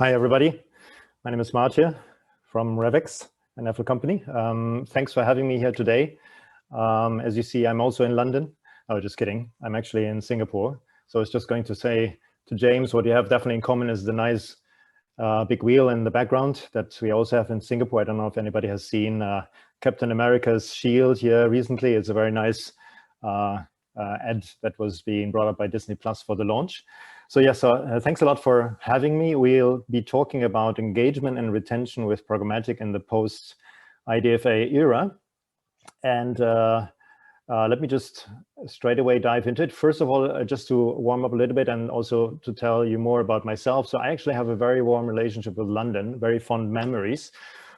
Hi, everybody. My name is Martje from Revex, an Apple company. Thanks for having me here today. As you see, I'm also in London. Oh, just kidding. I'm actually in Singapore. So I was just going to say to James, what you have definitely in common is the nice big wheel in the background that we also have in Singapore. I don't know if anybody has seen Captain America's shield here recently. It's a very nice ad that was being brought up by Disney Plus for the launch. So yes, thanks a lot for having me. We'll be talking about engagement and retention with Programmatic in the post-IDFA era. And let me just straight away dive into it. First of all, just to warm up a little bit and also to tell you more about myself. So I actually have a very warm relationship with London, very fond memories,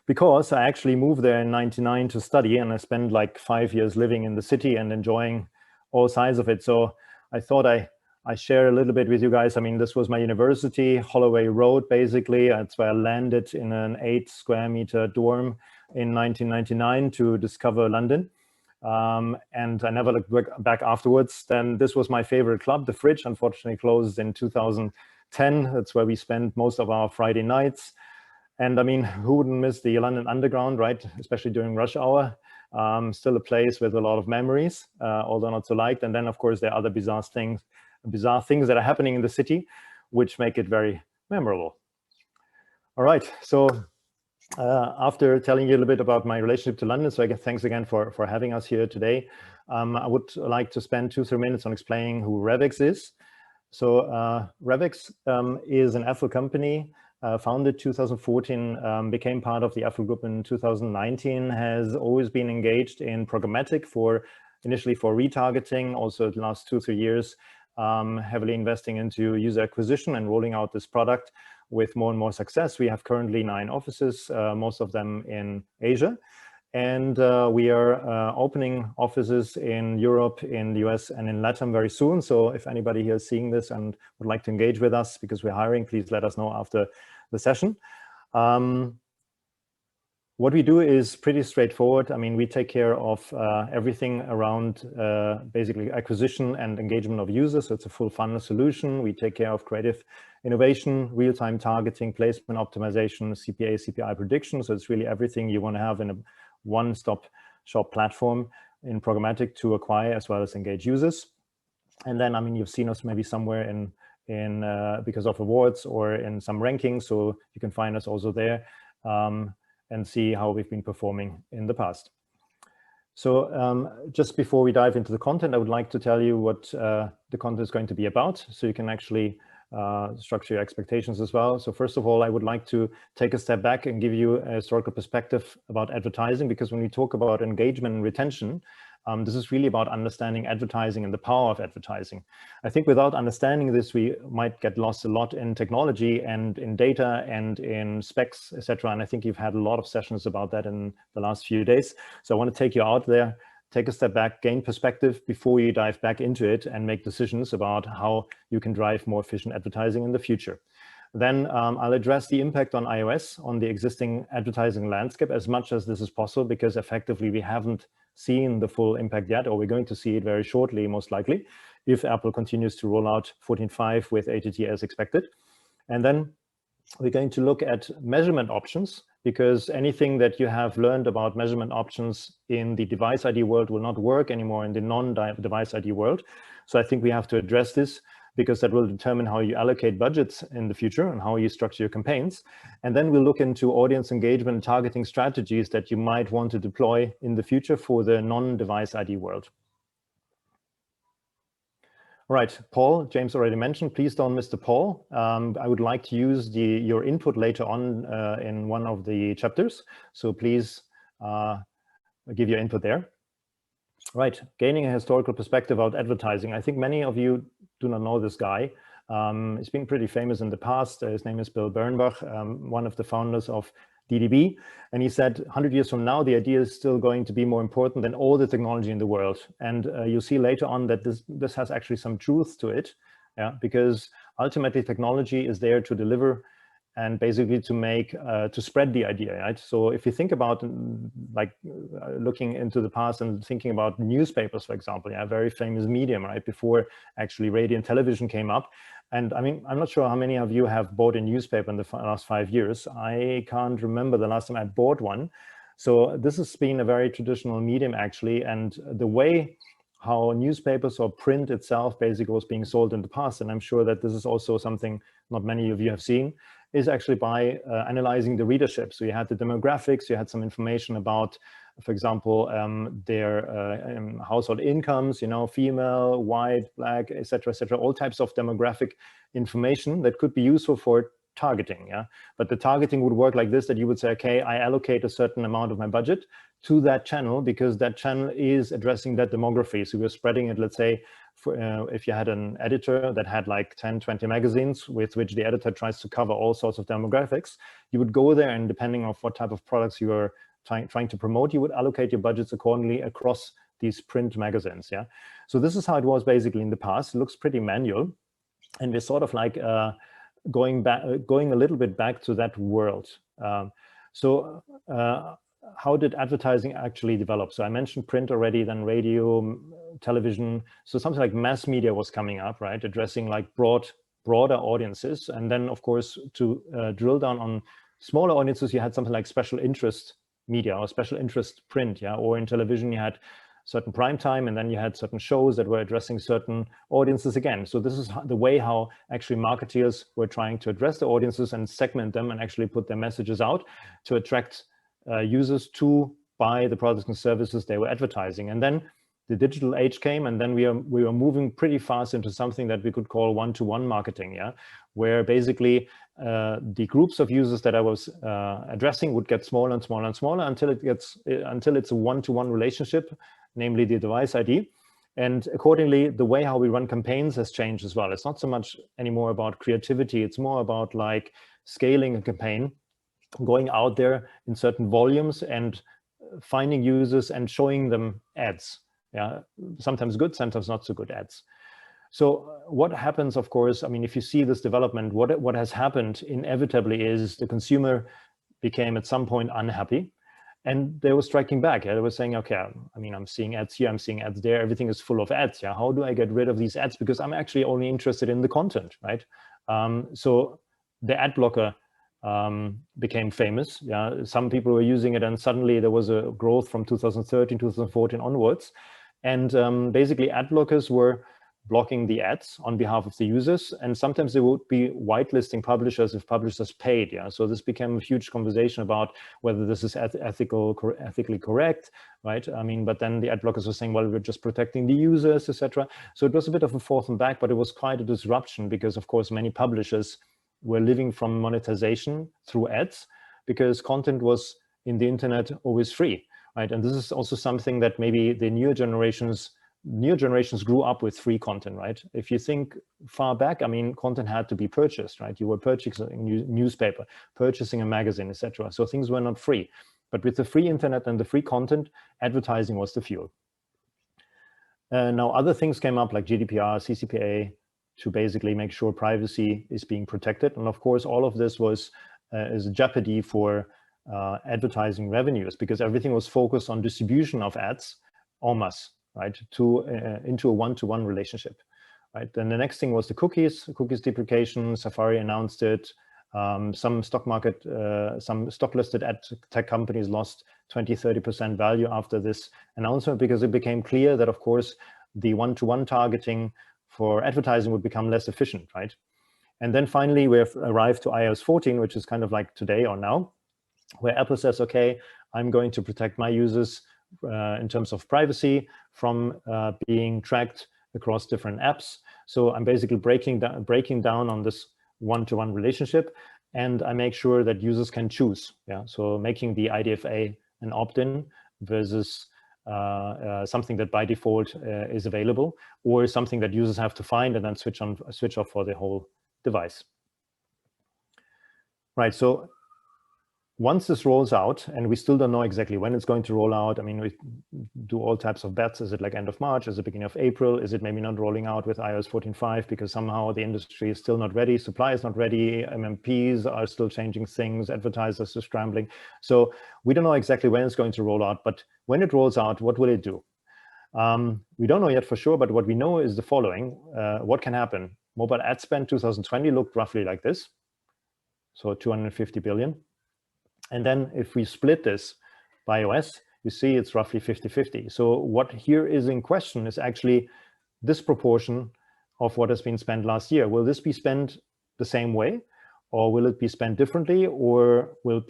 because I actually moved there in '99 to study, and I spent like 5 years living in the city and enjoying all sides of it. So I thought I share a little bit with you guys. I mean, this was my university, Holloway Road, basically. That's where I landed in an 8 square meter dorm in 1999 to discover London. And I never looked back afterwards. Then this was my favorite club, The Fridge, unfortunately closed in 2010. That's where we spent most of our Friday nights. And I mean, who wouldn't miss the London Underground, right? Especially during rush hour. Still a place with a lot of memories, although not so liked. And then, of course, there are other bizarre things that are happening in the city, which make it very memorable. All right, so after telling you a little bit about my relationship to London, so again, thanks again for having us here today. I would like to spend 2-3 minutes on explaining who Revex is. So Revex is an Apple company, founded 2014, became part of the Apple Group in 2019, has always been engaged in programmatic initially for retargeting, also the last 2-3 years, heavily investing into user acquisition and rolling out this product with more and more success. We have currently 9 offices, most of them in Asia. And we are opening offices in Europe, in the US, and in LATAM very soon. So if anybody here is seeing this and would like to engage with us because we're hiring, please let us know after the session. What we do is pretty straightforward. I mean, we take care of everything around basically acquisition and engagement of users. So it's a full funnel solution. We take care of creative innovation, real-time targeting, placement optimization, CPA, CPI prediction. So it's really everything you want to have in a one-stop shop platform in programmatic to acquire as well as engage users. And then, I mean, you've seen us maybe somewhere in because of awards or in some rankings. So you can find us also there. And see how we've been performing in the past. So just before we dive into the content, I would like to tell you what the content is going to be about, so you can actually structure your expectations as well. So first of all, I would like to take a step back and give you a historical perspective about advertising, because when we talk about engagement and retention, this is really about understanding advertising and the power of advertising. I think without understanding this, we might get lost a lot in technology and in data and in specs, etc. And I think you've had a lot of sessions about that in the last few days. So I want to take you out there, take a step back, gain perspective before you dive back into it and make decisions about how you can drive more efficient advertising in the future. Then I'll address the impact on iOS on the existing advertising landscape as much as this is possible, because effectively we haven't seen the full impact yet, or we're going to see it very shortly, most likely, if Apple continues to roll out 14.5 with ATT as expected. And then we're going to look at measurement options, because anything that you have learned about measurement options in the device ID world will not work anymore in the non-device ID world. So I think we have to address this, because that will determine how you allocate budgets in the future and how you structure your campaigns. And then we'll look into audience engagement and targeting strategies that you might want to deploy in the future for the non-device ID world. All right, Paul, James already mentioned, please don't miss the poll. I would like to use your input later on in one of the chapters. So please give your input there. Right, gaining a historical perspective about advertising. I think many of you do not know this guy. He's been pretty famous in the past. His name is Bill Bernbach, one of the founders of DDB. And he said, 100 years from now, the idea is still going to be more important than all the technology in the world. And you'll see later on that this has actually some truth to it, because ultimately technology is there to deliver and basically to make to spread the idea, right? So if you think about looking into the past and thinking about newspapers, for example, yeah, very famous medium, right, before actually radio and television came up. And I mean, I'm not sure how many of you have bought a newspaper in the last 5 years. I can't remember the last time I bought one. So this has been a very traditional medium, actually, and the way how newspapers or print itself basically was being sold in the past, and I'm sure that this is also something not many of you have seen, is actually by analyzing the readership. So you had the demographics, you had some information about, for example, their household incomes, you know, female, white, black, etc., all types of demographic information that could be useful for targeting. Yeah, but the targeting would work like this, that you would say, okay, I allocate a certain amount of my budget to that channel because that channel is addressing that demography. So we're spreading it, let's say, for, if you had an editor that had like 10, 20 magazines with which the editor tries to cover all sorts of demographics, you would go there, and depending on what type of products you are trying to promote, you would allocate your budgets accordingly across these print magazines. Yeah, so this is how it was basically in the past. It looks pretty manual, and we're sort of like going a little bit back to that world. How did advertising actually develop? So I mentioned print already, then radio, television. So something like mass media was coming up, right? Addressing like broader audiences. And then of course, to drill down on smaller audiences, you had something like special interest media or special interest print, yeah? Or in television, you had certain prime time, and then you had certain shows that were addressing certain audiences again. So this is the way how actually marketeers were trying to address the audiences and segment them and actually put their messages out to attract users to buy the products and services they were advertising. And then the digital age came, and then we were moving pretty fast into something that we could call one-to-one marketing, yeah, where basically the groups of users that I was addressing would get smaller and smaller and smaller until it's a one-to-one relationship, namely the device ID. And accordingly, the way how we run campaigns has changed as well. It's not so much anymore about creativity. It's more about like scaling a campaign, going out there in certain volumes and finding users and showing them ads. Yeah, sometimes good, sometimes not so good ads. So what happens, of course, I mean, if you see this development, what has happened inevitably is the consumer became at some point unhappy. And they were striking back. Yeah? They were saying, okay, I mean, I'm seeing ads here, I'm seeing ads there, everything is full of ads. Yeah, how do I get rid of these ads? Because I'm actually only interested in the content, right? So the ad blocker became famous. Yeah, some people were using it, and suddenly there was a growth from 2013, 2014 onwards. And basically, ad blockers were blocking the ads on behalf of the users, and sometimes they would be whitelisting publishers if publishers paid. Yeah, so this became a huge conversation about whether this is ethically correct, right? I mean, but then the ad blockers were saying, well, we're just protecting the users, etc. So it was a bit of a forth and back, but it was quite a disruption because, of course, many publishers were living from monetization through ads because content was in the internet always free, right? And this is also something that maybe the newer generations grew up with free content, right? If you think far back, I mean, content had to be purchased, right? You were purchasing a newspaper, purchasing a magazine, etc. So things were not free. But with the free internet and the free content, advertising was the fuel. Now, other things came up like GDPR, CCPA, to basically make sure privacy is being protected. And of course, all of this was is a jeopardy for advertising revenues because everything was focused on distribution of ads en masse, right, into a one-to-one relationship, right? Then the next thing was the cookies deprecation. Safari announced it. Some stock listed ad tech companies lost 20-30% value after this announcement because it became clear that, of course, the one-to-one targeting for advertising would become less efficient, right? And then finally, we have arrived to iOS 14, which is kind of like today or now, where Apple says, okay, I'm going to protect my users in terms of privacy from being tracked across different apps. So I'm basically breaking down on this one-to-one relationship, and I make sure that users can choose. Yeah, so making the IDFA an opt-in versus something that by default is available, or something that users have to find and then switch off for the whole device. Right. So once this rolls out, and we still don't know exactly when it's going to roll out. I mean, we do all types of bets. Is it like end of March? Is it beginning of April? Is it maybe not rolling out with iOS 14.5 because somehow the industry is still not ready, supply is not ready, MMPs are still changing things, advertisers are scrambling. So we don't know exactly when it's going to roll out, but when it rolls out, what will it do? We don't know yet for sure, but what we know is the following. What can happen? Mobile ad spend 2020 looked roughly like this. So 250 billion. And then if we split this by OS, you see it's roughly 50-50. So what here is in question is actually this proportion of what has been spent last year. Will this be spent the same way, or will it be spent differently, or will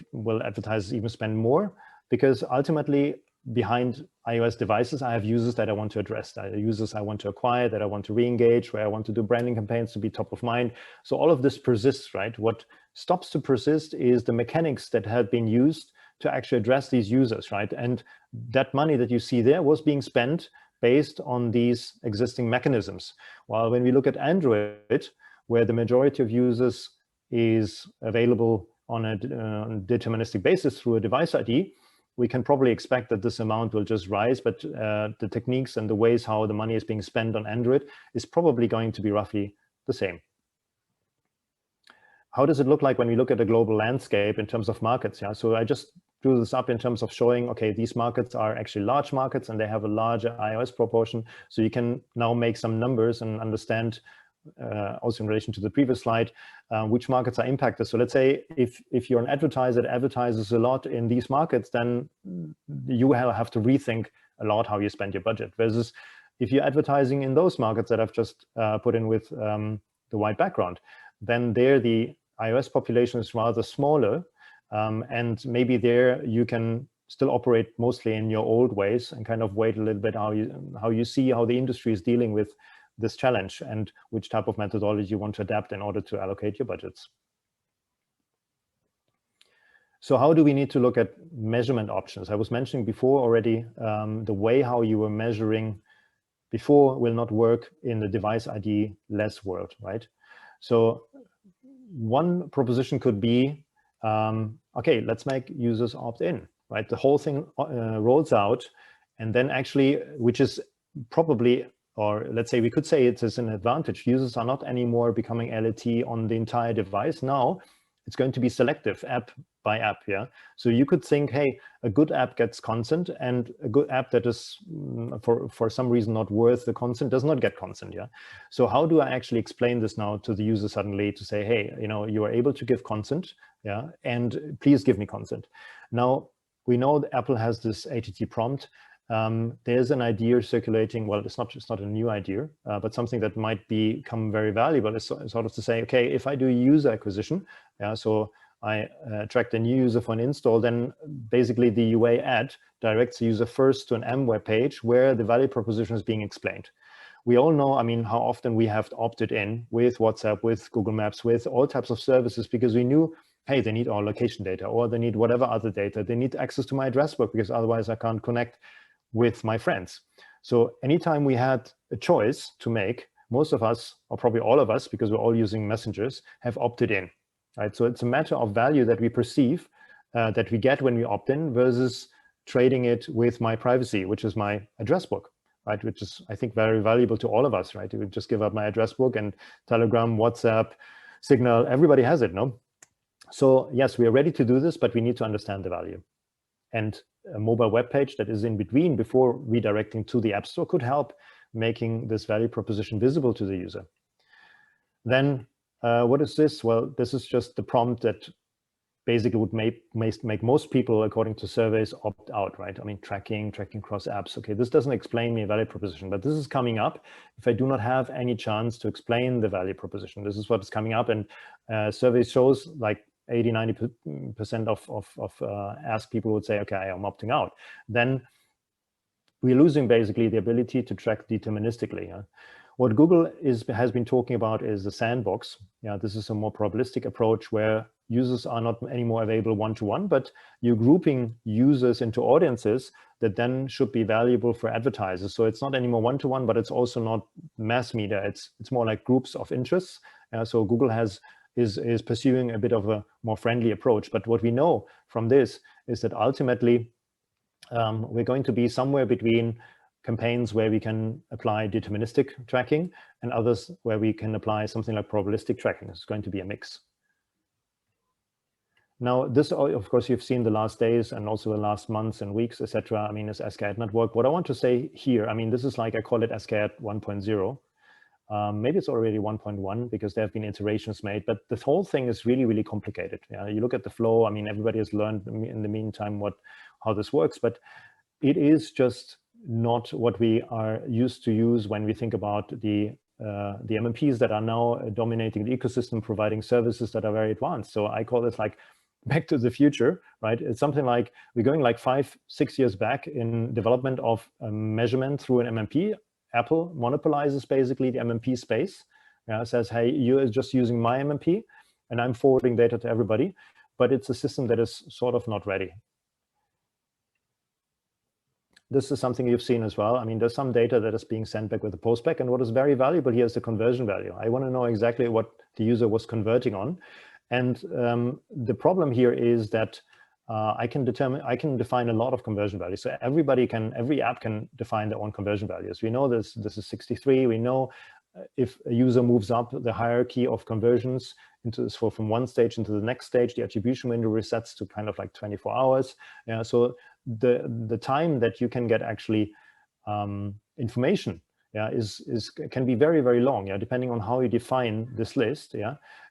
advertisers even spend more? Because ultimately, behind iOS devices, I have users that I want to address, that are users I want to acquire, that I want to re-engage, where I want to do branding campaigns to be top of mind. So all of this persists, right? What stops to persist is the mechanics that had been used to actually address these users, right? And that money that you see there was being spent based on these existing mechanisms. While when we look at Android, where the majority of users is available on a deterministic basis through a device ID, we can probably expect that this amount will just rise, but the techniques and the ways how the money is being spent on Android is probably going to be roughly the same. How does it look like when we look at the global landscape in terms of markets? Yeah, so I just drew this up in terms of showing, okay, these markets are actually large markets and they have a larger iOS proportion. So you can now make some numbers and understand also in relation to the previous slide, which markets are impacted. So let's say if you're an advertiser that advertises a lot in these markets, then you have to rethink a lot how you spend your budget. Versus if you're advertising in those markets that I've just put in with the white background, then there the iOS population is rather smaller, and maybe there you can still operate mostly in your old ways and kind of wait a little bit how you see how the industry is dealing with this challenge and which type of methodology you want to adapt in order to allocate your budgets. So how do we need to look at measurement options? I was mentioning before already, the way how you were measuring before will not work in the device ID-less world, right? So one proposition could be, okay, let's make users opt-in, right? The whole thing rolls out, and then actually, which is probably, or let's say we could say it is an advantage. Users are not anymore becoming LAT on the entire device. Now it's going to be selective app by app, yeah? So you could think, hey, a good app gets consent, and a good app that is for some reason not worth the consent does not get consent, yeah? So how do I actually explain this now to the user suddenly to say, hey, you know, you are able to give consent, yeah? And please give me consent. Now, we know that Apple has this ATT prompt. There's an idea circulating, well, it's not a new idea, but something that might become very valuable is sort of to say, okay, if I do user acquisition, yeah, so I attract a new user for an install, then basically the UA ad directs the user first to an M web page where the value proposition is being explained. We all know, I mean, how often we have opted in with WhatsApp, with Google Maps, with all types of services because we knew, hey, they need our location data, or they need whatever other data. They need access to my address book because otherwise I can't connect with my friends. So anytime we had a choice to make, most of us, or probably all of us, because we're all using messengers, have opted in, right? So it's a matter of value that we perceive, that we get when we opt in versus trading it with my privacy, which is my address book, right? Which is, I think, very valuable to all of us, right? You would just give up my address book, and Telegram, WhatsApp, Signal, everybody has it, no? So yes, we are ready to do this, but we need to understand the value. And a mobile web page that is in between before redirecting to the App Store could help making this value proposition visible to the user. Then what is this? Well, this is just the prompt that basically would make most people, according to surveys, opt out, right? I mean, tracking across apps. Okay, this doesn't explain me a value proposition, but this is coming up if I do not have any chance to explain the value proposition. This is what is coming up, and survey shows like 80–90% of asked people would say, okay, I'm opting out. Then we're losing basically the ability to track deterministically. Yeah? What Google has been talking about is the sandbox. Yeah, this is a more probabilistic approach where users are not anymore available one-to-one, but you're grouping users into audiences that then should be valuable for advertisers. So it's not anymore one-to-one, but it's also not mass media. It's more like groups of interests. So Google has is pursuing a bit of a more friendly approach. But what we know from this is that ultimately we're going to be somewhere between campaigns where we can apply deterministic tracking and others where we can apply something like probabilistic tracking. It's going to be a mix. Now, this, of course, you've seen the last days and also the last months and weeks, etc. I mean, is SKAD network. What I want to say here, I mean, this is like, I call it SKAD 1.0. Maybe it's already 1.1 because there have been iterations made, but the whole thing is really, really complicated. Yeah, you look at the flow. I mean, everybody has learned in the meantime how this works, but it is just not what we are used to use when we think about the MMPs that are now dominating the ecosystem, providing services that are very advanced. So I call this like back to the future, right? It's something like we're going like 5-6 years back in development of measurement through an MMP. Apple monopolizes basically the MMP space. Says, hey, you're just using my MMP and I'm forwarding data to everybody, but it's a system that is sort of not ready. This is something you've seen as well. I mean, there's some data that is being sent back with a postback, and what is very valuable here is the conversion value. I want to know exactly what the user was converting on. And the problem here is that I can define a lot of conversion values. So every app can define their own conversion values. We know this is 63. We know if a user moves up the hierarchy of conversions from one stage into the next stage, the attribution window resets to kind of like 24 hours. So the time that you can get actually information can be very, very long, depending on how you define this list.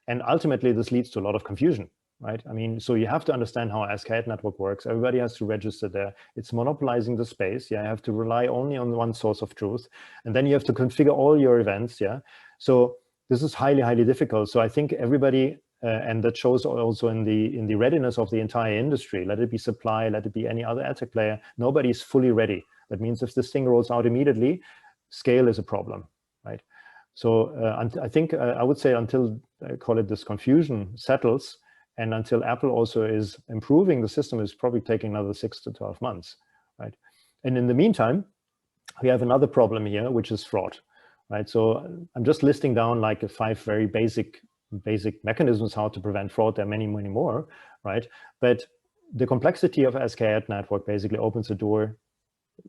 And ultimately this leads to a lot of confusion, right? I mean, so you have to understand how a SKAD network works. Everybody has to register there. It's monopolizing the space. You have to rely only on one source of truth, and then you have to configure all your events. So this is highly, highly difficult. So I think everybody, and that shows also in the readiness of the entire industry, let it be supply, let it be any other ad tech player, nobody is fully ready. That means if this thing rolls out immediately, scale is a problem, right? So I think I would say until, I call it, this confusion settles, and until Apple also is improving the system, is probably taking another 6 to 12 months, right? And in the meantime, we have another problem here, which is fraud, right? So I'm just listing down like 5 very basic mechanisms how to prevent fraud. There are many, many more, right? But the complexity of SKAD network basically opens the door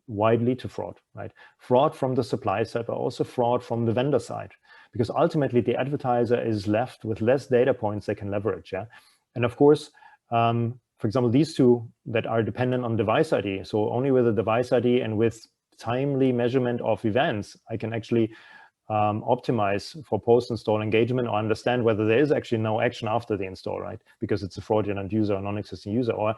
widely to fraud, right? Fraud from the supply side, but also fraud from the vendor side, because ultimately the advertiser is left with less data points they can leverage. And of course, for example, these two that are dependent on device ID. So only with a device ID and with timely measurement of events, I can actually optimize for post-install engagement or understand whether there is actually no action after the install, right? Because it's a fraudulent user or non-existing user, or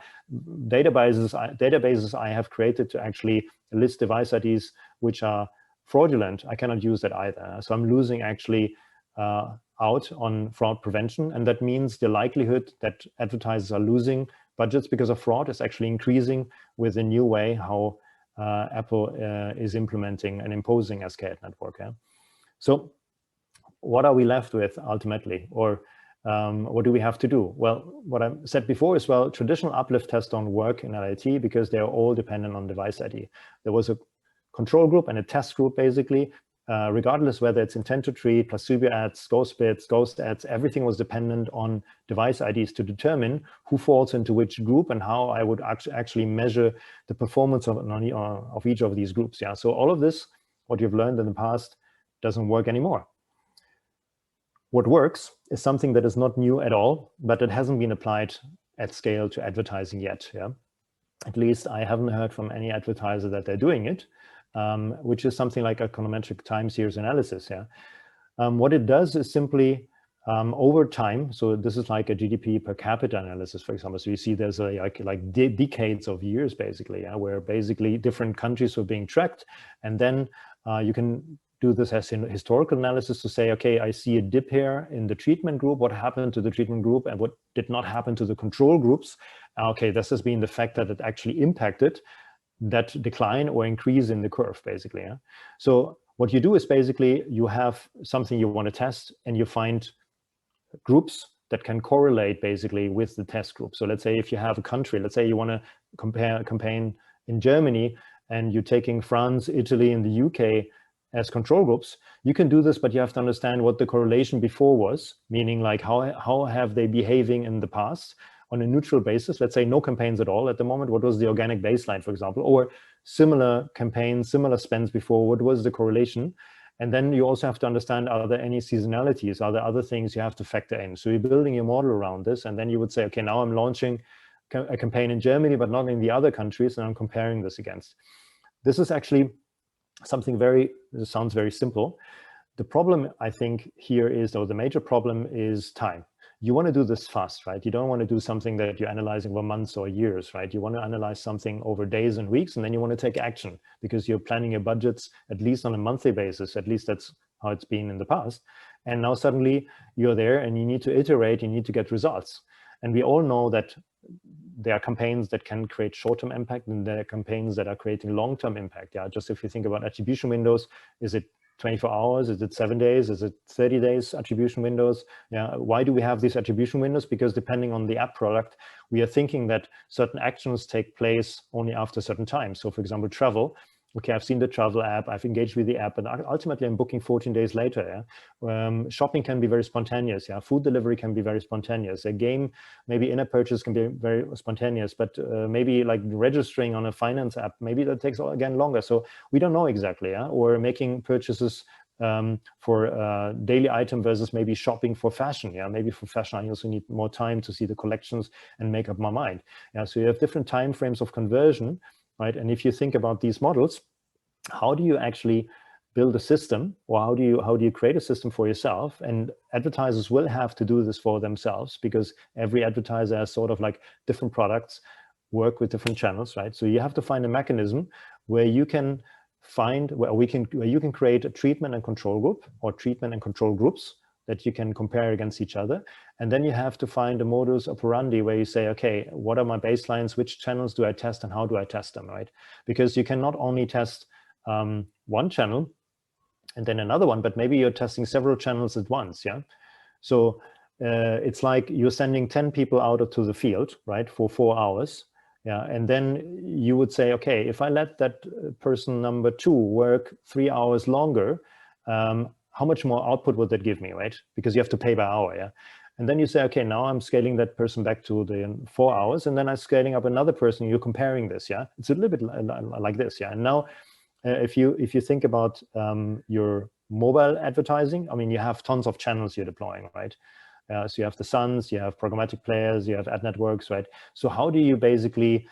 databases I have created to actually list device IDs which are fraudulent. I cannot use that either. So I'm losing actually out on fraud prevention, and that means the likelihood that advertisers are losing budgets because of fraud is actually increasing with a new way how Apple is implementing and imposing a SKAD network. So what are we left with ultimately, or what do we have to do? Well, what I said before is, well, traditional uplift tests don't work in LIT because they're all dependent on device ID. There was a control group and a test group, basically, regardless whether it's intent to treat, placebo ads, ghost bits, ghost ads, everything was dependent on device IDs to determine who falls into which group and how I would actually measure the performance of each of these groups. So all of this, what you've learned in the past, doesn't work anymore. What works is something that is not new at all, but it hasn't been applied at scale to advertising yet. At least I haven't heard from any advertiser that they're doing it, which is something like econometric time series analysis. What it does is simply over time, so this is like a GDP per capita analysis, for example. So you see there's like decades of years, basically, where basically different countries were being tracked, and then you can do this as in historical analysis to say, okay, I see a dip here in the treatment group. What happened to the treatment group and what did not happen to the control groups? Okay, this has been the factor that actually impacted that decline or increase in the curve, basically. So what you do is basically you have something you want to test, and you find groups that can correlate basically with the test group. So let's say if you have a country, let's say you want to compare a campaign in Germany, and you're taking France, Italy, and the UK, as control groups, you can do this, but you have to understand what the correlation before was, meaning like how have they behaving in the past on a neutral basis. Let's say no campaigns at all at the moment. What was the organic baseline, for example, or similar campaigns, similar spends before, what was the correlation? And then you also have to understand, are there any seasonalities? Are there other things you have to factor in? So you're building your model around this, and then you would say, okay, now I'm launching a campaign in Germany, but not in the other countries, and I'm comparing this against. This is actually something this sounds very simple. The problem, I think, here is, or the major problem is time. You want to do this fast, right? You don't want to do something that you're analyzing over months or years, right? You want to analyze something over days and weeks, and then you want to take action because you're planning your budgets at least on a monthly basis. At least that's how it's been in the past. And now suddenly you're there and you need to iterate, you need to get results. And we all know that there are campaigns that can create short-term impact, and there are campaigns that are creating long-term impact. Yeah, just if you think about attribution windows, is it 24 hours? Is it 7 days? Is it 30 days attribution windows? Yeah. Why do we have these attribution windows? Because depending on the app product, we are thinking that certain actions take place only after certain times. So for example, travel. Okay, I've seen the travel app, I've engaged with the app, and ultimately I'm booking 14 days later. Yeah? Shopping can be very spontaneous. Yeah, food delivery can be very spontaneous. A game, maybe in-app purchase can be very spontaneous, but maybe like registering on a finance app, maybe that takes again longer. So we don't know exactly. Yeah, or making purchases for daily item versus maybe shopping for fashion. Yeah, maybe for fashion I also need more time to see the collections and make up my mind. Yeah, so you have different time frames of conversion. Right, and if you think about these models, how do you actually build a system, or how do you create a system for yourself? And advertisers will have to do this for themselves, because every advertiser has sort of like different products, work with different channels, right? So you have to find a mechanism where you can find where you can create a treatment and control group, or treatment and control groups that you can compare against each other. And then you have to find a modus operandi where you say, okay, what are my baselines? Which channels do I test and how do I test them, right? Because you cannot only test one channel and then another one, but maybe you're testing several channels at once, yeah? So it's like you're sending 10 people out to the field, right, for 4 hours. Yeah, and then you would say, okay, if I let that person number 2 work 3 hours longer, how much more output would that give me, right? Because you have to pay by hour, yeah? And then you say, okay, now I'm scaling that person back to the 4 hours, and then I'm scaling up another person, you're comparing this, yeah? It's a little bit like this, yeah? And now, if you think about your mobile advertising, I mean, you have tons of channels you're deploying, right? So you have the Suns, you have programmatic players, you have ad networks, right? So how do you basically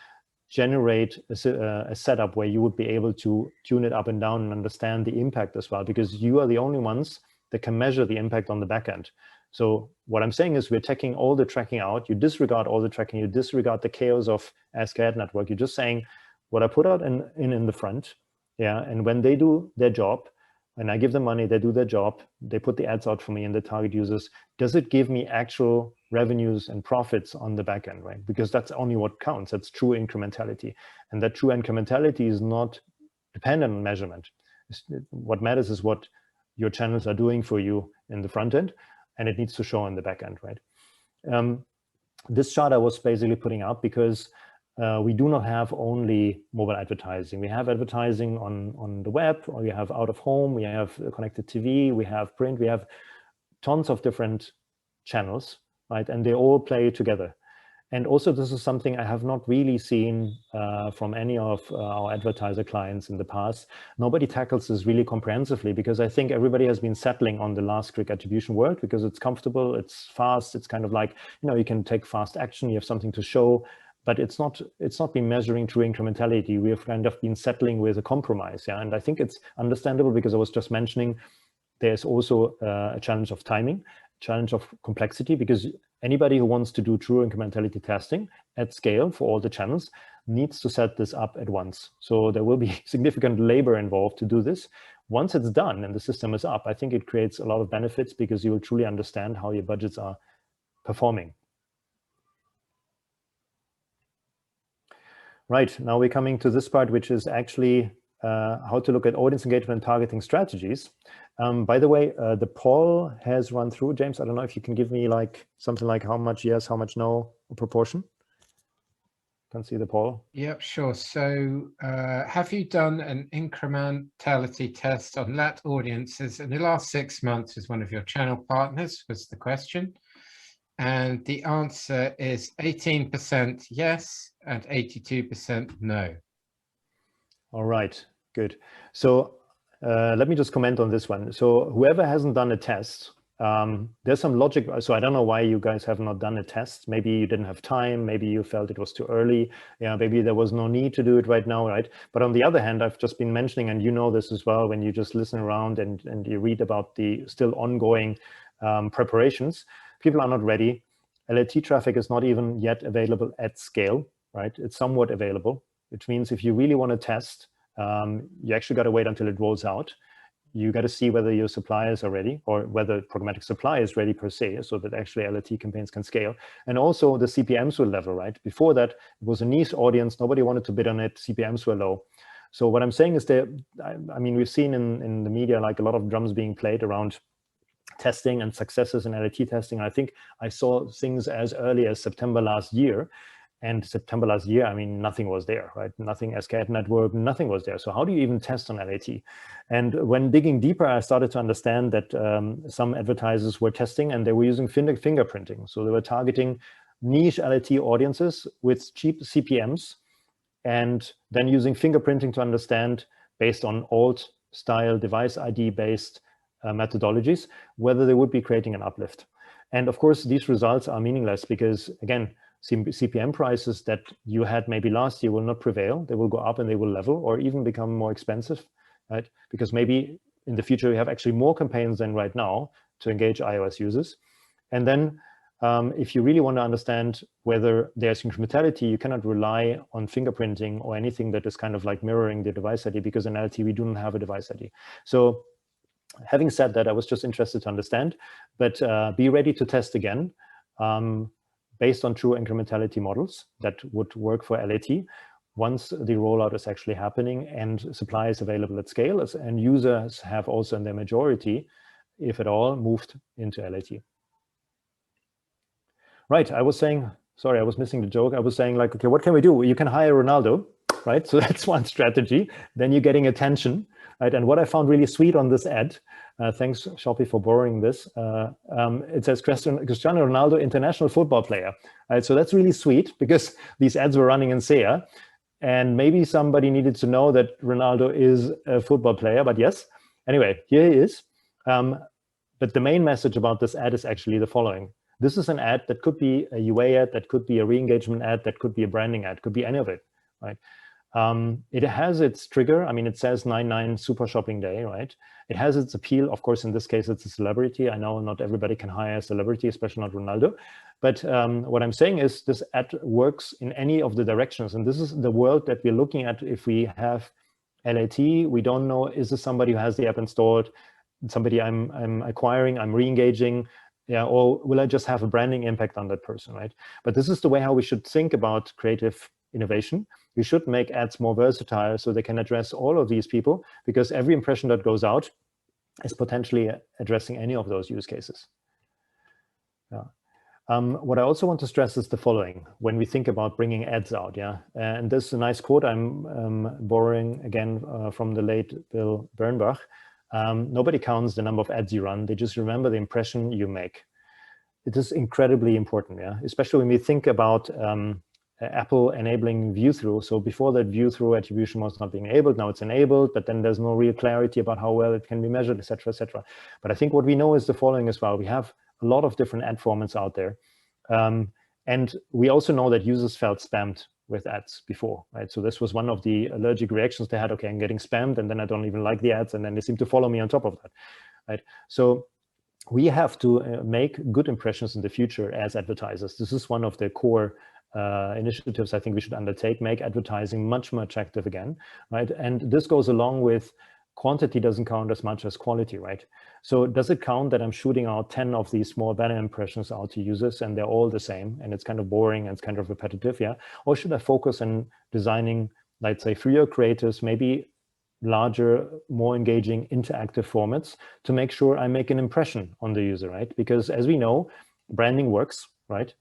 generate a setup where you would be able to tune it up and down and understand the impact as well? Because you are the only ones that can measure the impact on the back end. So what I'm saying is we're taking all the tracking out, you disregard all the tracking, you disregard the chaos of Ask Ad Network. You're just saying what I put out in the front, yeah, and when they do their job, and I give them money, they do their job, they put the ads out for me and the target users, does it give me actual revenues and profits on the back end, right? Because that's only what counts. That's true incrementality. And that true incrementality is not dependent on measurement. What matters is what your channels are doing for you in the front end, and it needs to show in the back end, right? This chart I was basically putting out because we do not have only mobile advertising. We have advertising on the web, or we have out of home, we have connected TV, we have print, we have tons of different channels, right? And they all play together. And also, this is something I have not really seen from any of our advertiser clients in the past. Nobody tackles this really comprehensively, because I think everybody has been settling on the last click attribution work because it's comfortable, it's fast, it's kind of like, you know, you can take fast action, you have something to show. But it's not been measuring true incrementality. We have kind of been settling with a compromise, yeah. And I think it's understandable, because I was just mentioning there's also a challenge of timing, challenge of complexity, because anybody who wants to do true incrementality testing at scale for all the channels needs to set this up at once. So there will be significant labor involved to do this. Once it's done and the system is up, I think it creates a lot of benefits, because you will truly understand how your budgets are performing. Right, now we're coming to this part, which is actually how to look at audience engagement and targeting strategies. By the way, the poll has run through. James, I don't know if you can give me like something like how much yes, how much no proportion. Can't see the poll. Yep, sure. So have you done an incrementality test on LAT audiences in the last 6 months as one of your channel partners, was the question. And the answer is 18% yes and 82% no. All right, good. So let me just comment on this one. So whoever hasn't done a test, there's some logic. So I don't know why you guys have not done a test. Maybe you didn't have time. Maybe you felt it was too early. Yeah, maybe there was no need to do it right now, right? But on the other hand, I've just been mentioning, and you know this as well, when you just listen around and you read about the still ongoing preparations, people are not ready. LAT traffic is not even yet available at scale, right? It's somewhat available, which means if you really want to test, you actually got to wait until it rolls out. You got to see whether your suppliers are ready or whether programmatic supply is ready per se, so that actually LAT campaigns can scale. And also the CPMs will level, right? Before that, it was a niche audience. Nobody wanted to bid on it. CPMs were low. So what I'm saying is that, I mean, we've seen in the media, like a lot of drums being played around testing and successes in LAT testing. I think I saw things as early as September last year. And September last year, I mean, nothing was there, right? Nothing, SKAD network, nothing was there. So how do you even test on LAT? And when digging deeper, I started to understand that some advertisers were testing and they were using fingerprinting. So they were targeting niche LAT audiences with cheap CPMs and then using fingerprinting to understand, based on old style device ID based methodologies, whether they would be creating an uplift. And of course, these results are meaningless because, again, CPM prices that you had maybe last year will not prevail. They will go up and they will level or even become more expensive, right? Because maybe in the future we have actually more campaigns than right now to engage iOS users. And then if you really want to understand whether there's incrementality, you cannot rely on fingerprinting or anything that is kind of like mirroring the device ID, because in LT we don't have a device ID. So having said that, I was just interested to understand, but be ready to test again. Based on true incrementality models that would work for LAT once the rollout is actually happening and supply is available at scale, and users have also in their majority, if at all, moved into LAT. Right, I was saying, sorry, I was missing the joke. I was saying like, okay, what can we do? You can hire Ronaldo, right? So that's one strategy. Then you're getting attention, right? And what I found really sweet on this ad, thanks Shopee for borrowing this. It says Cristiano Ronaldo, international football player. Right? So that's really sweet because these ads were running in SEA, and maybe somebody needed to know that Ronaldo is a football player. But yes, anyway, here he is. But the main message about this ad is actually the following. This is an ad that could be a UA ad, that could be a re-engagement ad, that could be a branding ad, could be any of it, right? It has its trigger. I mean, it says 9/9 Super Shopping Day, right? It has its appeal. Of course, in this case, it's a celebrity. I know not everybody can hire a celebrity, especially not Ronaldo. But what I'm saying is this ad works in any of the directions. And this is the world that we're looking at. If we have LAT, we don't know, is this somebody who has the app installed, somebody I'm acquiring, I'm re-engaging, yeah, or will I just have a branding impact on that person, right? But this is the way how we should think about creative innovation. We should make ads more versatile so they can address all of these people, because every impression that goes out is potentially addressing any of those use cases. Yeah. What I also want to stress is the following when we think about bringing ads out, yeah. And this is a nice quote I'm borrowing again from the late Bill Bernbach. Nobody counts the number of ads you run. They just remember the impression you make. It is incredibly important, yeah, especially when we think about Apple enabling view-through. So before that, view-through attribution was not being enabled. Now it's enabled, but then there's no real clarity about how well it can be measured, et cetera, et cetera. But I think what we know is the following as well. We have a lot of different ad formats out there. And we also know that users felt spammed with ads before, right? So this was one of the allergic reactions they had. Okay, I'm getting spammed, and then I don't even like the ads, and then they seem to follow me on top of that, right? So we have to make good impressions in the future as advertisers. This is one of the core initiatives I think we should undertake, make advertising much more attractive again, right? And this goes along with quantity doesn't count as much as quality, right? So does it count that I'm shooting out 10 of these small banner impressions out to users and they're all the same and it's kind of boring and it's kind of repetitive, yeah? Or should I focus on designing, let's say, freer creatives, maybe larger, more engaging, interactive formats to make sure I make an impression on the user, right? Because as we know, branding works, right?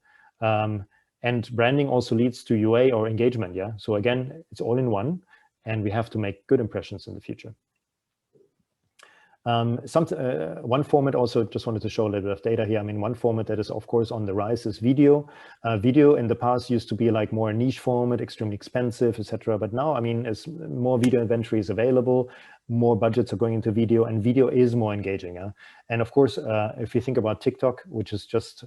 And branding also leads to UA or engagement, yeah? So again, it's all in one, and we have to make good impressions in the future. One format also, just wanted to show a little bit of data here. I mean, one format that is of course on the rise is video. Video in the past used to be like more niche format, extremely expensive, etc. But now, I mean, as more video inventory is available, more budgets are going into video, and video is more engaging. Yeah? And of course, if you think about TikTok, which is just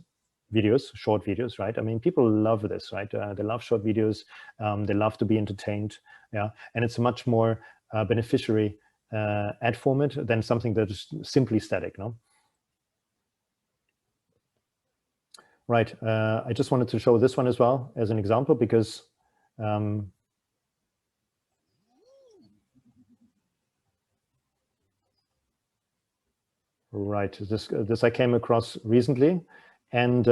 videos, short videos, right? I mean, people love this, right? They love short videos. They love to be entertained. Yeah, and it's a much more beneficiary ad format than something that is simply static, no? Right, I just wanted to show this one as well as an example, because right, this I came across recently, and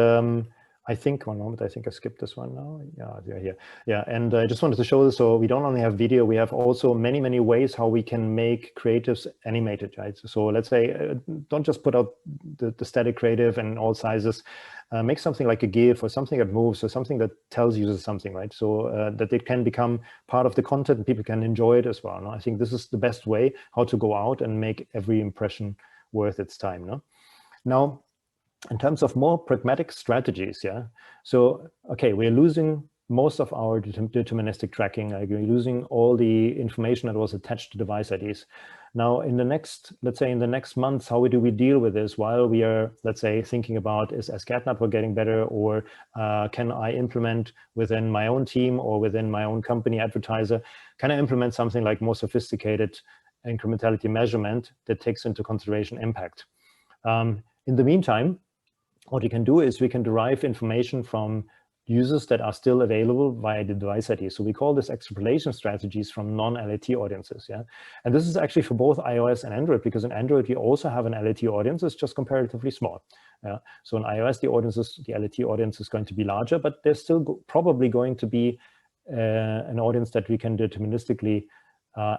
I think, one moment, I think I skipped this one now. Yeah, they're here. Yeah, and I just wanted to show this. So we don't only have video, we have also many, many ways how we can make creatives animated, right? So let's say, don't just put out the static creative and all sizes. Make something like a GIF or something that moves or something that tells users something, right? So that it can become part of the content and people can enjoy it as well. No? I think this is the best way how to go out and make every impression worth its time. No? Now, in terms of more pragmatic strategies, yeah. So, okay, we're losing most of our deterministic tracking. Like we're losing all the information that was attached to device IDs. Now, in the next, let's say in the next months, how do we deal with this while we are, let's say, thinking about is SCAD network getting better, or can I implement within my own team or within my own company advertiser, can I implement something like more sophisticated incrementality measurement that takes into consideration impact? In the meantime, what you can do is we can derive information from users that are still available via the device ID. So we call this extrapolation strategies from non-LAT audiences. Yeah, and this is actually for both iOS and Android, because in Android we also have an LAT audience. It's just comparatively small. Yeah, so in iOS the LAT audience is going to be larger, but there's still probably going to be an audience that we can deterministically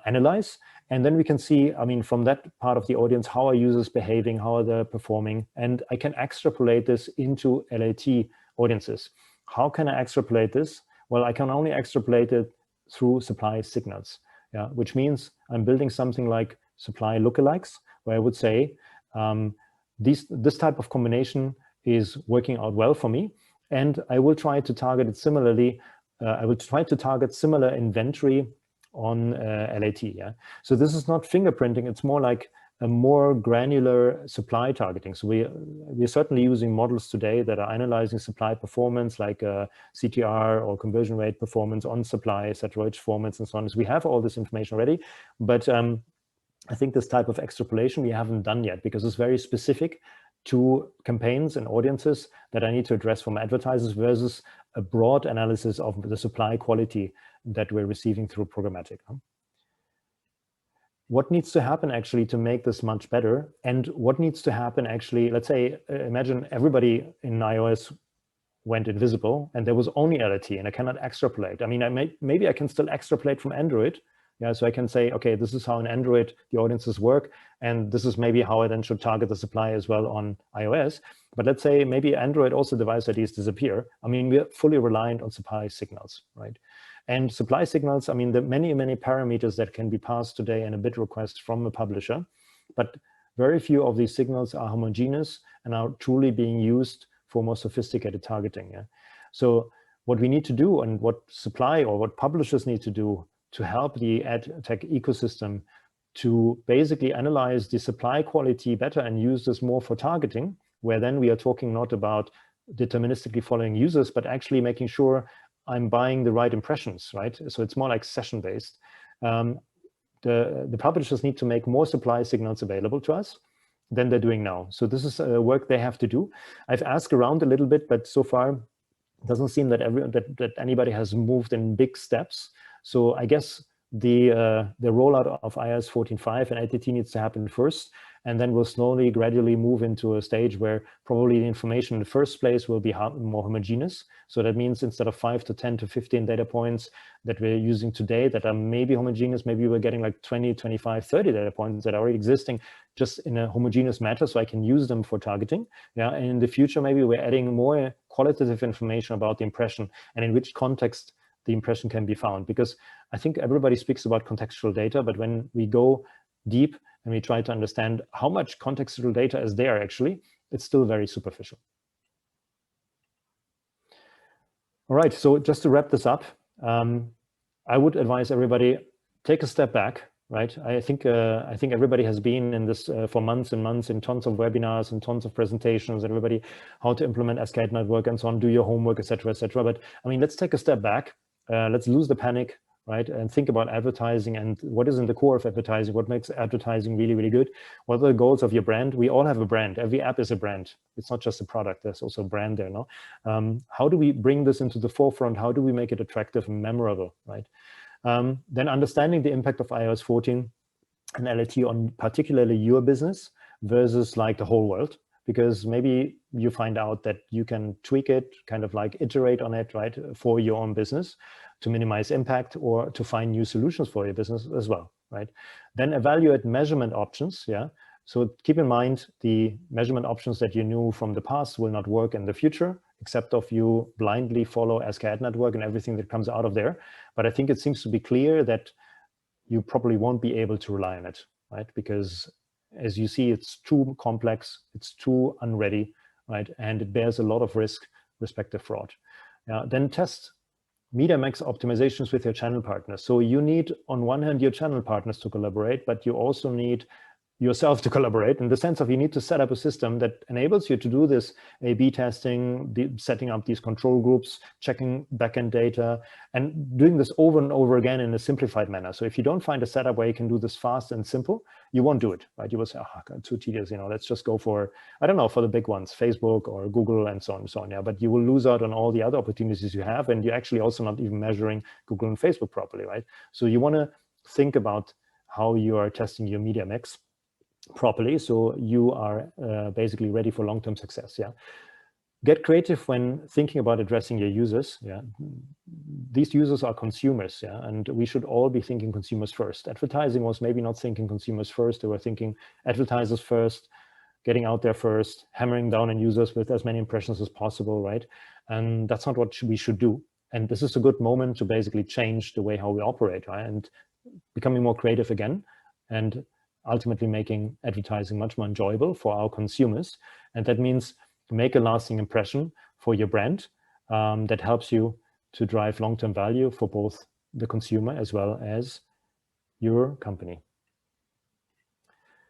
analyze. And then we can see, I mean, from that part of the audience, how are users behaving, how are they performing, and I can extrapolate this into LAT audiences. How can I extrapolate this? Well, I can only extrapolate it through supply signals, yeah, which means I'm building something like supply lookalikes, where I would say this type of combination is working out well for me, and I will try to target it similarly. I will try to target similar inventory on LAT. Yeah, so this is not fingerprinting, it's more like a more granular supply targeting. So we're certainly using models today that are analyzing supply performance, like CTR or conversion rate performance on supply, set ROIC formats and so on. So we have all this information already, but I think this type of extrapolation we haven't done yet, because it's very specific to campaigns and audiences that I need to address from advertisers versus a broad analysis of the supply quality that we're receiving through programmatic. What needs to happen actually to make this much better? And what needs to happen actually, let's say, imagine everybody in iOS went invisible and there was only LAT and I cannot extrapolate. I mean, maybe I can still extrapolate from Android. Yeah, so I can say, okay, this is how in Android the audiences work, and this is maybe how I then should target the supply as well on iOS. But let's say maybe Android also device IDs disappear. I mean, we're fully reliant on supply signals, right? And supply signals, I mean, the many, many parameters that can be passed today in a bid request from a publisher, but very few of these signals are homogeneous and are truly being used for more sophisticated targeting. Yeah? So what we need to do, and what supply or what publishers need to do to help the ad tech ecosystem to basically analyze the supply quality better and use this more for targeting, where then we are talking not about deterministically following users, but actually making sure I'm buying the right impressions, right? So it's more like session-based. The publishers need to make more supply signals available to us than they're doing now. So this is work they have to do. I've asked around a little bit, but so far it doesn't seem that that anybody has moved in big steps. So I guess the rollout of iOS 14.5 and ATT needs to happen first, and then we'll slowly, gradually move into a stage where probably the information in the first place will be more homogeneous. So that means instead of 5 to 10 to 15 data points that we're using today that are maybe homogeneous, maybe we're getting like 20, 25, 30 data points that are already existing just in a homogeneous matter, so I can use them for targeting. Yeah, and in the future, maybe we're adding more qualitative information about the impression and in which context the impression can be found. Because I think everybody speaks about contextual data, but when we go deep and we try to understand how much contextual data is there actually, it's still very superficial. All right, so just to wrap this up, I would advise everybody, take a step back, right? I think everybody has been in this for months and months in tons of webinars and tons of presentations, and everybody how to implement Cascade Network and so on, do your homework, etc., etc. But I mean, let's take a step back. Let's lose the panic, right? And think about advertising and what is in the core of advertising, what makes advertising really, really good. What are the goals of your brand? We all have a brand. Every app is a brand. It's not just a product. There's also a brand there, no? How do we bring this into the forefront? How do we make it attractive and memorable, right? Then understanding the impact of iOS 14 and LAT on particularly your business versus like the whole world, because maybe you find out that you can tweak it, kind of like iterate on it, right, for your own business to minimize impact or to find new solutions for your business as well, right? Then evaluate measurement options, yeah? So keep in mind the measurement options that you knew from the past will not work in the future, except if you blindly follow Cascade Network and everything that comes out of there. But I think it seems to be clear that you probably won't be able to rely on it, right? Because as you see, it's too complex, it's too unready, right? And it bears a lot of risk, respective fraud. Then test media mix optimizations with your channel partners. So you need, on one hand, your channel partners to collaborate, but you also need yourself to collaborate in the sense of you need to set up a system that enables you to do this A/B testing, setting up these control groups, checking backend data, and doing this over and over again in a simplified manner. So if you don't find a setup where you can do this fast and simple, you won't do it, right? You will say, oh, God, too tedious, you know, let's just go for, I don't know, for the big ones, Facebook or Google and so on and so on. Yeah, but you will lose out on all the other opportunities you have, and you're actually also not even measuring Google and Facebook properly, right? So you want to think about how you are testing your media mix properly, so you are basically ready for long-term success. Yeah, get creative when thinking about addressing your users. Yeah, these users are consumers. Yeah, and we should all be thinking consumers first. Advertising was maybe not thinking consumers first; they were thinking advertisers first, getting out there first, hammering down on users with as many impressions as possible, right? And that's not what we should do. And this is a good moment to basically change the way how we operate, right? And becoming more creative again, and ultimately making advertising much more enjoyable for our consumers. And that means to make a lasting impression for your brand that helps you to drive long-term value for both the consumer as well as your company.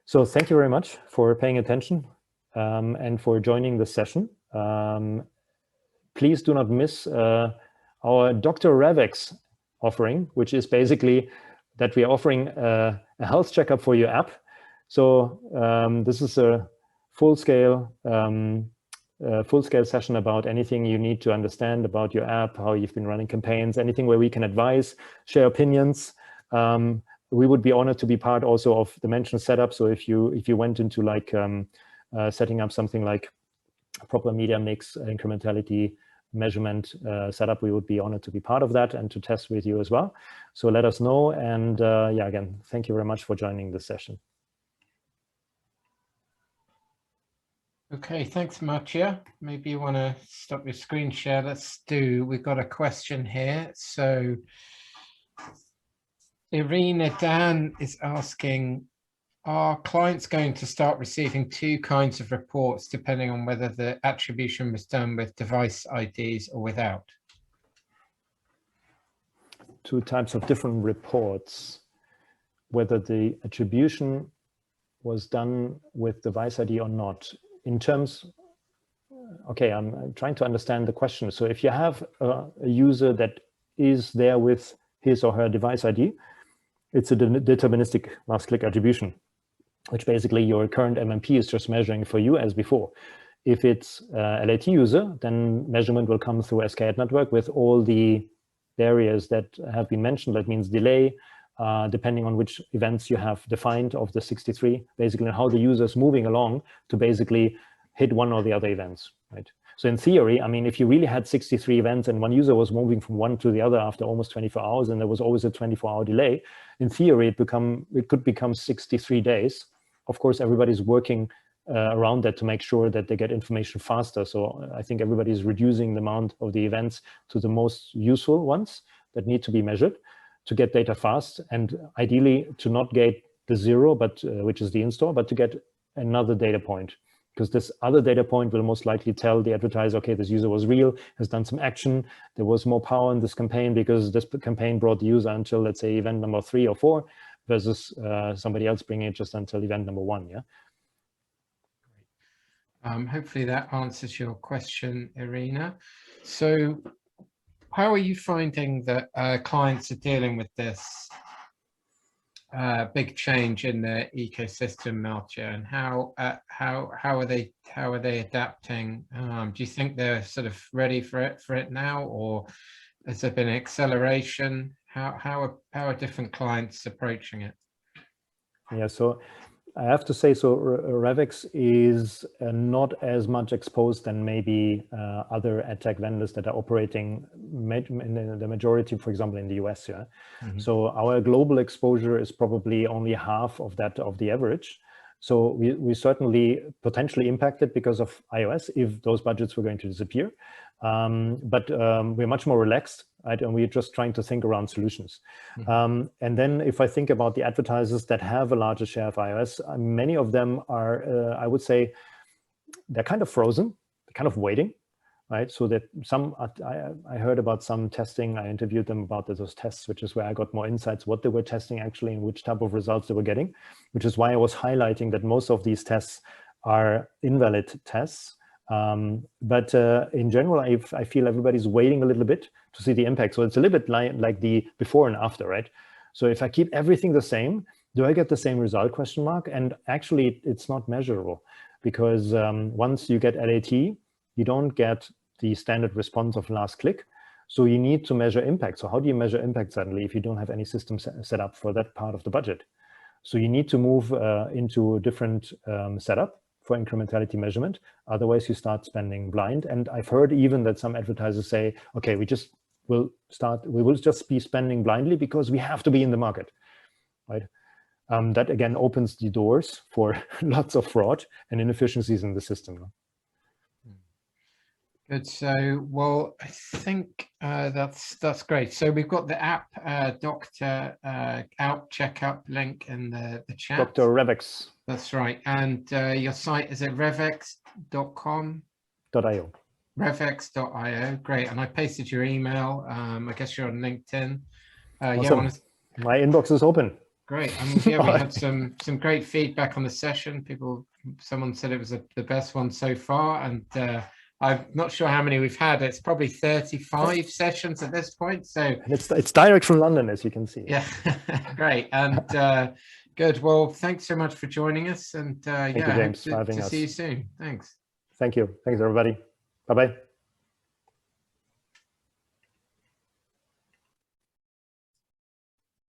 So thank you very much for paying attention and for joining the session. Please do not miss our Dr. Revex offering, which is basically that we are offering a health checkup for your app. So this is a full-scale session about anything you need to understand about your app, how you've been running campaigns, anything where we can advise, share opinions. We would be honored to be part also of the mentioned setup. So if you went into like setting up something like a proper media mix, incrementality, measurement setup, we would be honored to be part of that and to test with you as well. So let us know. And yeah, again, thank you very much for joining this session. Okay, thanks, Marcia. Maybe you want to stop your screen share. We've got a question here. So Irina Dan is asking, are clients going to start receiving two kinds of reports depending on whether the attribution was done with device IDs or without? Two types of different reports, whether the attribution was done with device ID or not. In terms, okay, I'm trying to understand the question. So if you have a user that is there with his or her device ID, it's a deterministic last click attribution, which basically your current MMP is just measuring for you as before. If it's a LAT user, then measurement will come through Cascade Network with all the barriers that have been mentioned. That means delay, depending on which events you have defined of the 63, basically, and how the user is moving along to basically hit one or the other events, right? So in theory, I mean, if you really had 63 events and one user was moving from one to the other after almost 24 hours, and there was always a 24-hour delay, in theory, it could become 63 days. Of course, everybody's working around that to make sure that they get information faster. So I think everybody's reducing the amount of the events to the most useful ones that need to be measured to get data fast, and ideally to not get the zero, but which is the in-store, but to get another data point. Because this other data point will most likely tell the advertiser, okay, this user was real, has done some action, there was more power in this campaign because this campaign brought the user until, let's say, event number 3 or 4, versus somebody else bringing it just until event number 1, yeah? Hopefully that answers your question, Irina. So how are you finding that clients are dealing with this big change in their ecosystem, Malcha, and how are they adapting? Do you think they're sort of ready for it now, or has there been acceleration? How are different clients approaching it? Yeah, so I have to say, so Revex is not as much exposed than maybe other ad tech vendors that are operating in the majority, for example, in the US. Yeah, so our global exposure is probably only half of that of the average. So we certainly potentially impacted because of iOS if those budgets were going to disappear. But we're much more relaxed, right? And we're just trying to think around solutions. And then if I think about the advertisers that have a larger share of iOS, many of them are, I would say, they're kind of frozen, they're kind of waiting, right? So that some, I heard about some testing, I interviewed them about those tests, which is where I got more insights, what they were testing actually and which type of results they were getting, which is why I was highlighting that most of these tests are invalid tests. But in general, I feel everybody's waiting a little bit to see the impact. So it's a little bit like the before and after, right? So if I keep everything the same, do I get the same result, question mark? And actually, it's not measurable, because once you get LAT, you don't get the standard response of last click. So you need to measure impact. So how do you measure impact suddenly if you don't have any system set up for that part of the budget? So you need to move into a different setup for incrementality measurement. Otherwise, you start spending blind. And I've heard even that some advertisers say, okay, we will just be spending blindly because we have to be in the market, right? That again opens the doors for lots of fraud and inefficiencies in the system. Good. So, well, I think that's great. So we've got the app Dr. Out checkup link in the chat. Dr. Revex. That's right. And your site is at revex.com. .io. Revex.io. Great. And I pasted your email. I guess you're on LinkedIn. Awesome. Yeah, my inbox is open. Great. And yeah, we had some great feedback on the session. Someone said it was the best one so far, and I'm not sure how many we've had. It's probably 35 sessions at this point. So and it's direct from London, as you can see. Yeah, great. And good. Well, thanks so much for joining us. And Thank you, James, for having us. See you soon. Thanks. Thank you. Thanks, everybody. Bye-bye.